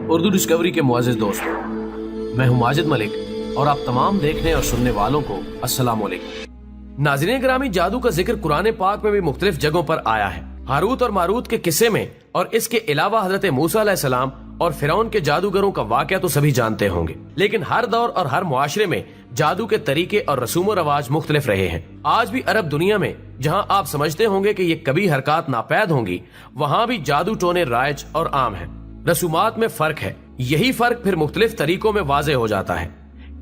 Urdu discovery के मुअज़्ज़िज़ दोस्तों, मैं हूं माजिद मलिक और आप तमाम देखने और सुनने वालों को अस्सलाम वालेकुम। नाज़रीन गिरामी, जादू का जिक्र कुरान पाक में भी मुख्तलिफ जगहों पर आया है। हारूत और मारूत के किस्से में और इसके अलावा हजरत मूसा अलैहिस्सलाम और फिरौन के जादूगरों का वाक़या तो सभी जानते होंगे, लेकिन हर दौर और हर मुआशरे में जादू के तरीके और रसूम रवाज मुख्तलिफ रहे हैं। आज भी अरब दुनिया में जहां आप समझते होंगे कि ये कभी हरकत नापैद होंगी, वहां भी जादू टोने राइज और आम है। रसूमात में फर्क है, यही फर्क फिर मुख्तलिफ तरीकों में वाज़े हो जाता है।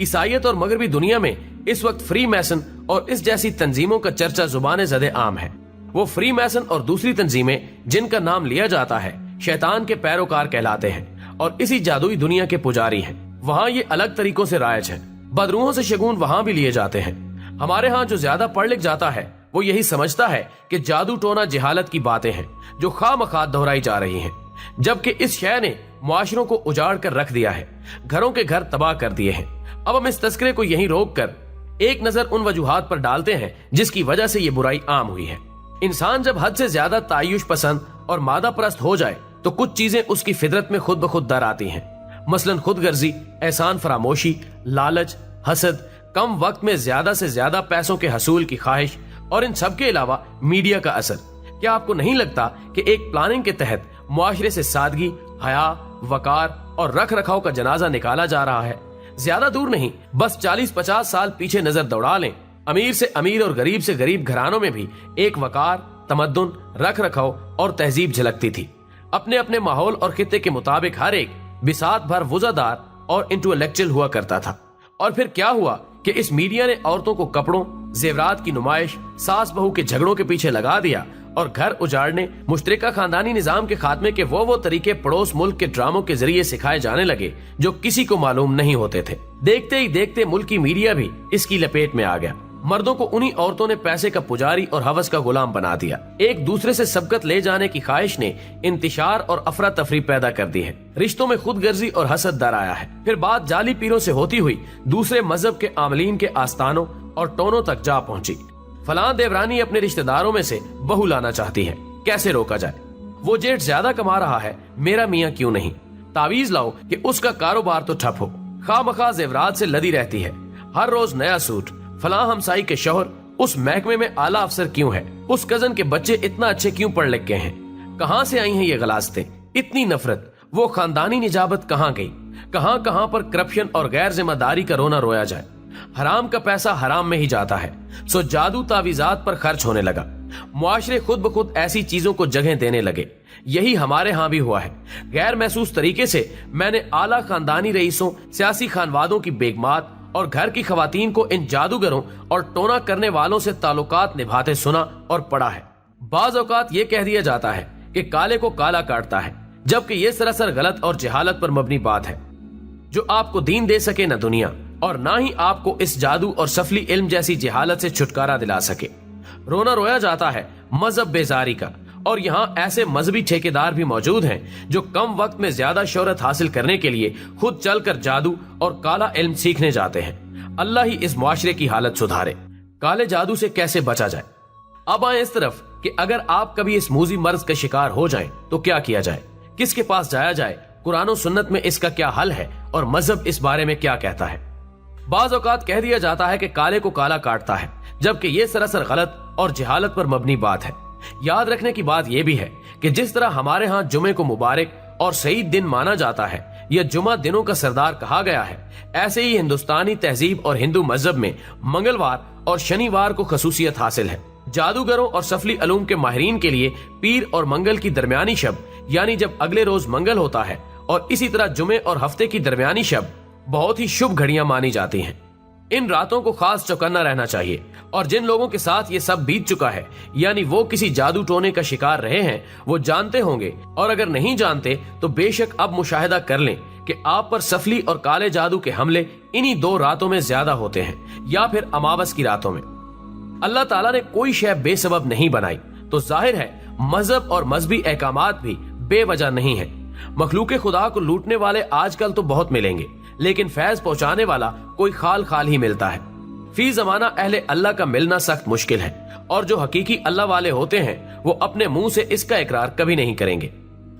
ईसाइयत और मगरबी दुनिया में इस वक्त फ्री मैसन और इस जैसी तंजीमों का चर्चा जुबान ज़दे आम है। वो फ्री मैसन और दूसरी तंजीमें जिनका नाम लिया जाता है शैतान के पैरोकार कहलाते हैं और इसी जादुई दुनिया के पुजारी हैं। वहाँ ये अलग तरीकों से राइज है। बदरूहों से शगुन वहाँ भी लिए जाते हैं। हमारे यहाँ जो ज्यादा पढ़ लिख जाता है वो यही समझता है कि जादू टोना जहालत की बातें हैं जो खामखा दोहराई जा रही हैं, जबकि इस शय ने मुआशरों को उजाड़ कर रख दिया है, घरों के घर तबाह कर दिए हैं। अब हम इस तस्करे को यहीं रोक कर एक नजर उन वजूहात पर डालते हैं जिसकी वजह से ये बुराई आम हुई है। इंसान जब हद से ज्यादा तायुश पसंद और मादा परस्त हो जाए तो कुछ चीजें उसकी फितरत में खुद ब खुद दर आती हैं। मसलन खुदगर्जी, एहसान फरामोशी, लालच, हसद, कम वक्त में ज्यादा से ज्यादा पैसों के हसूल की ख्वाहिश और इन सब के अलावा मीडिया का असर। क्या आपको नहीं लगता कि एक प्लानिंग के तहत मुआशरे से सादगी, हया, वकार और रख रखाव का जनाजा निकाला जा रहा है? ज्यादा दूर नहीं, बस 40-50 साल पीछे नजर दौड़ा लें, अमीर से अमीर और गरीब से गरीब घरानों में भी एक वकार, तमद्दुन, रख रखाव और तहजीब झलकती थी। अपने अपने माहौल और खित्ते के मुताबिक हर एक बिसात भर वुज़ादार और इंटेलेक्चुअल हुआ करता था। और फिर क्या हुआ कि इस मीडिया ने औरतों को कपड़ों, जेवरात की नुमाइश, सास बहू के झगड़ों के पीछे लगा दिया और घर उजाड़ने, मुश्तरका खानदानी निजाम के खात्मे के वो तरीके पड़ोस मुल्क के ड्रामों के जरिए सिखाए जाने लगे जो किसी को मालूम नहीं होते थे। देखते ही देखते मुल्की मीडिया भी इसकी लपेट में आ गया। मर्दों को उन्हीं औरतों ने पैसे का पुजारी और हवस का गुलाम बना दिया। एक दूसरे से सबकत ले जाने की ख्वाहिश ने इंतिशार और अफरा तफरी पैदा कर दी है। रिश्तों में खुदगर्जी और हसद दर आया है। फिर बात जाली पीरों से होती हुई दूसरे मजहब के आमलीन के आस्थानों और टोनों तक जा पहुंची। फलां देवरानी अपने रिश्तेदारों में से बहू लाना चाहती है, कैसे रोका जाए? वो जेठ ज्यादा कमा रहा है, मेरा मियाँ क्यों नहीं? तावीज लाओ कि उसका कारोबार तो ठप हो। खामखा जेवरात से लदी रहती है, हर रोज नया सूट। फलां हमसाई के शौहर उस महकमे में आला अफसर क्यों है? उस कजन के बच्चे इतना अच्छे क्यों पढ़ लिख गए हैं? कहाँ से आई हैं ये गलास्तें? इतनी नफरत, वो खानदानी निजाबत कहाँ गई? कहाँ कहाँ पर करप्शन और गैर जिम्मेदारी का रोना रोया जाए। हराम का पैसा हराम में ही जाता है, सो जादू तावीजात पर खर्च होने लगा। मुआशरे खुद ब खुद ऐसी चीजों को जगह देने लगे। यही हमारे यहाँ भी हुआ है। गैर महसूस तरीके से मैंने आला खानदानी रईसों, सियासी खानवादों की बेगमात और घर की खवातीन को इन जादूगरों और टोना करने वालों से ताल्लुकात निभाते सुना और पढ़ा है। बाज औकात ये कह दिया जाता है कि काले को काला काटता है, जबकि ये सरासर गलत और जहालत पर मबनी बात है जो आपको दीन दे सके न दुनिया, और ना ही आपको इस जादू और सफली इल्म जैसी जहालत से छुटकारा दिला सके। रोना रोया जाता है मजहब बेजारी का, और यहाँ ऐसे मजहबी ठेकेदार भी मौजूद हैं जो कम वक्त में ज्यादा शोहरत हासिल करने के लिए खुद चलकर जादू और काला इल्म सीखने जाते हैं। अल्लाह ही इस मुआशरे की हालत सुधारे। काले जादू से कैसे बचा जाए? अब आए इस तरफ कि अगर आप कभी इस मूजी मर्ज का शिकार हो जाएं तो क्या किया जाए, किसके पास जाया जाए, कुरान और सुन्नत में इसका क्या हल है और मजहब इस बारे में क्या कहता है? बाज औकात कह दिया जाता है कि काले को काला काटता है, जबकि ये सरासर गलत और जहालत पर मबनी बात है। याद रखने की बात यह भी है कि जिस तरह हमारे यहाँ जुमे को मुबारक और सईद दिन माना जाता है, यह जुमा दिनों का सरदार कहा गया है, ऐसे ही हिंदुस्तानी तहजीब और हिंदू मजहब में मंगलवार और शनिवार को खसूसियत हासिल है। जादूगरों और सफली अलूम के माहिरीन के लिए पीर और मंगल की दरमियानी शब, यानी जब अगले रोज मंगल होता है, और इसी तरह जुमे और हफ्ते की दरमियानी शब बहुत ही शुभ घड़ियां मानी जाती हैं। इन रातों को खास चौकन्ना रहना चाहिए, और जिन लोगों के साथ ये सब बीत चुका है, यानी वो किसी जादू टोने का शिकार रहे हैं, वो जानते होंगे, और अगर नहीं जानते तो बेशक अब मुशाहिदा कर लें कि आप पर सफली और काले जादू के हमले इन्हीं 2 रातों में ज्यादा होते हैं, या फिर अमावस की रातों में। अल्लाह ताला ने कोई शय बेसबब नहीं बनाई, तो जाहिर है मजहब और मजहबी अहकामात भी बेवजह नहीं है। मखलूके खुदा को लूटने वाले आजकल तो बहुत मिलेंगे, लेकिन फैज पहुंचाने वाला कोई खाल खाल ही मिलता है। फी जमाना अहले अल्लाह का मिलना सख्त मुश्किल है, और जो हकीकी अल्लाह वाले होते हैं वो अपने मुंह से इसका इकरार कभी नहीं करेंगे।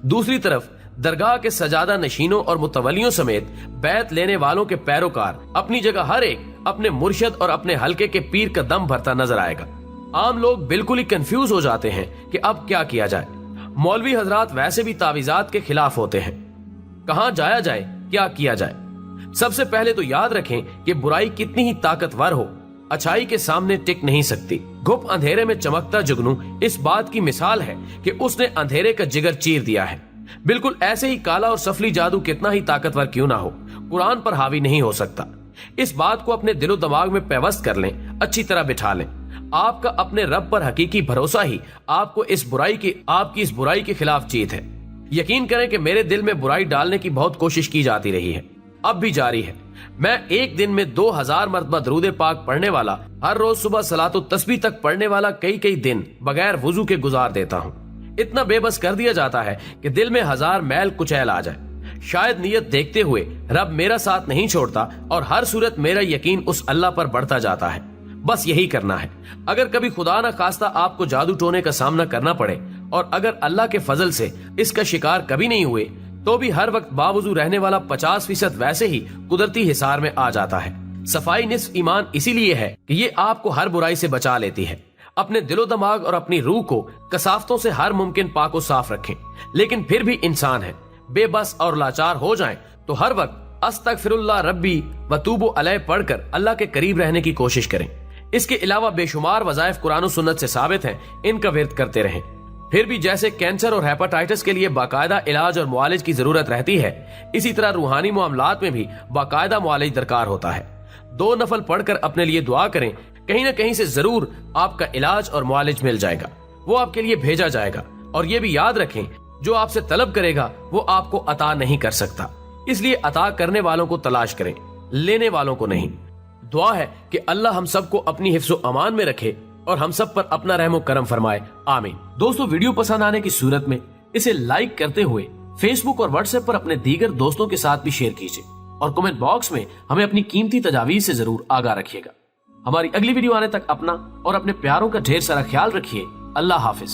दूसरी तरफ दरगाह के सजादा नशीनों और मुतवलियों समेत बैत लेने वालों के पैरोकार अपनी जगह हर एक अपने मुर्शद और अपने हलके के पीर का दम भरता नजर आएगा। आम लोग बिल्कुल ही कंफ्यूज हो जाते हैं कि अब क्या किया जाए। मौलवी हजरात वैसे भी तावीज़ात के खिलाफ होते हैं। कहां जाया जाए, क्या किया जाए? सबसे पहले तो याद रखें कि बुराई कितनी ही ताकतवर हो, अच्छाई के सामने टिक नहीं सकती। गुप अंधेरे में चमकता जुगनू इस बात की मिसाल है कि उसने अंधेरे का जिगर चीर दिया है। बिल्कुल ऐसे ही काला और सफली जादू कितना ही ताकतवर क्यों ना हो, कुरान पर हावी नहीं हो सकता। इस बात को अपने दिलो दिमाग में पेवस्त कर लें, अच्छी तरह बिठा लें। आपका अपने रब पर हकीकी भरोसा ही आपकी इस बुराई के खिलाफ जीत है। यकीन करें कि मेरे दिल में बुराई डालने की बहुत कोशिश की जाती रही है, अब भी जारी है। मैं एक दिन में 2000 मरतबा दरूद पाक पढ़ने वाला, हर रोज सुबह सलातो तस्बीह तक पढ़ने वाला कई दिन बगैर वुजू के गुजार देता हूँ। इतना बेबस कर दिया जाता है कि दिल में 1000 मैल कुचैल आ जाए। शायद नियत देखते हुए रब मेरा साथ नहीं छोड़ता और हर सूरत मेरा यकीन उस अल्लाह पर बढ़ता जाता है। बस यही करना है। अगर कभी खुदा न खास्ता आपको जादू टोने का सामना करना पड़े और अगर अल्लाह के फजल से इसका शिकार कभी नहीं हुए, तो भी हर वक्त बावजू रहने वाला 50% वैसे ही कुदरती हिसार में आ जाता है। सफाई निस्फ ईमान इसीलिए है कि ये आपको हर बुराई से बचा लेती है। अपने दिलो दिमाग और अपनी रूह को कसाफ्तों से हर मुमकिन पाको साफ रखें। लेकिन फिर भी इंसान है, बेबस और लाचार हो जाएं तो हर वक्त अस्तगफिरुल्लाह रब्बी व तूबु अलैह पढ़कर अल्लाह के करीब रहने की कोशिश करें। इसके अलावा बेशुमार वज़ाइफ कुरान और सुन्नत से साबित हैं, इनका विर्द करते रहें। फिर भी जैसे कैंसर और हेपेटाइटिस के लिए बाकायदा इलाज और मुआलिज की जरूरत रहती है, इसी तरह रूहानी मामलात में भी बाकायदा मुआलिज दरकार होता है। 2 नफल पढ़कर अपने लिए दुआ करें, कहीं न कहीं से जरूर आपका इलाज और मुआलिज मिल जाएगा, वो आपके लिए भेजा जाएगा। और ये भी याद रखें, जो आपसे तलब करेगा वो आपको अता नहीं कर सकता, इसलिए अता करने वालों को तलाश करें, लेने वालों को नहीं। दुआ है कि अल्लाह हम सबको अपनी हिफ्ज़ो अमान में रखे और हम सब पर अपना रहमो करम फरमाए, आमीन। दोस्तों, वीडियो पसंद आने की सूरत में इसे लाइक करते हुए फेसबुक और व्हाट्सएप पर अपने दीगर दोस्तों के साथ भी शेयर कीजिए और कमेंट बॉक्स में हमें अपनी कीमती तजावीज़ से जरूर आगाह रखिएगा। हमारी अगली वीडियो आने तक अपना और अपने प्यारों का ढेर सारा ख्याल रखिए। अल्लाह हाफिज।